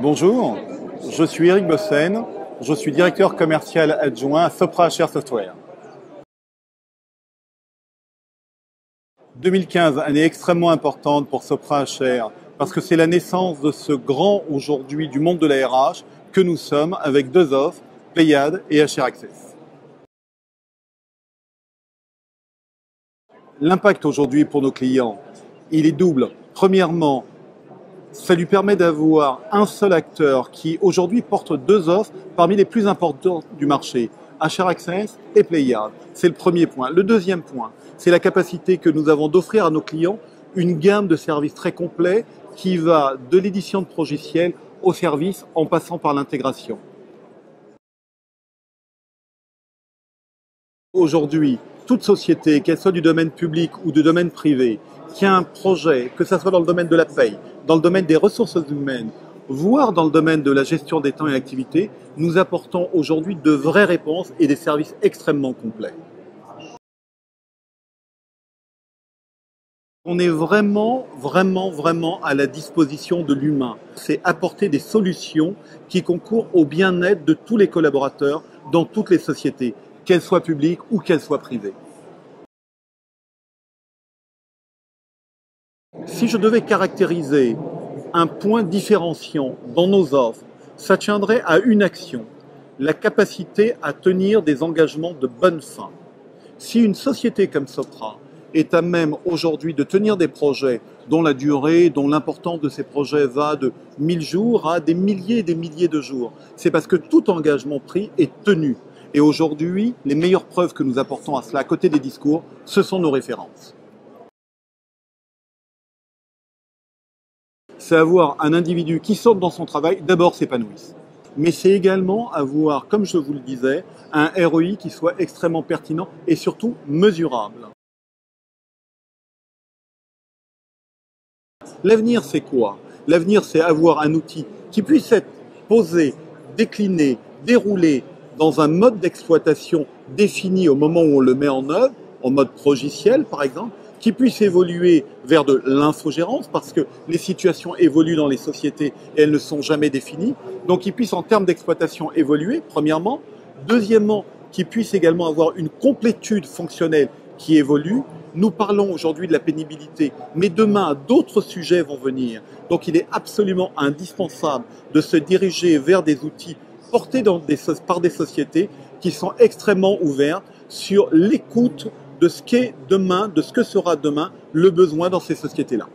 Bonjour, je suis Eric Bossen, je suis directeur commercial adjoint à Sopra HR Software. 2015, année extrêmement importante pour Sopra HR, parce que c'est la naissance de ce grand aujourd'hui du monde de la RH que nous sommes avec deux offres, Pléiades et HR Access. L'impact aujourd'hui pour nos clients, il est double. Premièrement, ça lui permet d'avoir un seul acteur qui aujourd'hui porte deux offres parmi les plus importantes du marché, HR Access et Pléiades. C'est le premier point. Le deuxième point, c'est la capacité que nous avons d'offrir à nos clients une gamme de services très complets qui va de l'édition de logiciels au service en passant par l'intégration. Aujourd'hui, toute société, qu'elle soit du domaine public ou du domaine privé, qui a un projet, que ce soit dans le domaine de la paye, dans le domaine des ressources humaines, voire dans le domaine de la gestion des temps et activités, nous apportons aujourd'hui de vraies réponses et des services extrêmement complets. On est vraiment à la disposition de l'humain. C'est apporter des solutions qui concourent au bien-être de tous les collaborateurs dans toutes les sociétés, qu'elles soient publiques ou qu'elles soient privées. Si je devais caractériser un point différenciant dans nos offres, ça tiendrait à une action, la capacité à tenir des engagements de bonne fin. Si une société comme Sopra est à même aujourd'hui de tenir des projets dont la durée, dont l'importance de ces projets va de 1000 jours à des milliers et des milliers de jours, c'est parce que tout engagement pris est tenu. Et aujourd'hui, les meilleures preuves que nous apportons à cela, à côté des discours, ce sont nos références. C'est avoir un individu qui sort dans son travail, d'abord s'épanouisse. Mais c'est également avoir, comme je vous le disais, un ROI qui soit extrêmement pertinent et surtout mesurable. L'avenir, c'est quoi? L'avenir, c'est avoir un outil qui puisse être posé, décliné, déroulé dans un mode d'exploitation défini au moment où on le met en œuvre, en mode logiciel par exemple, qui puisse évoluer vers de l'infogérance parce que les situations évoluent dans les sociétés et elles ne sont jamais définies. Donc, qui puisse en termes d'exploitation évoluer, premièrement. Deuxièmement, qui puisse également avoir une complétude fonctionnelle qui évolue. Nous parlons aujourd'hui de la pénibilité, mais demain, d'autres sujets vont venir. Donc, il est absolument indispensable de se diriger vers des outils portés par des sociétés qui sont extrêmement ouvertes sur l'écoute de ce qu'est demain, de ce que sera demain le besoin dans ces sociétés-là.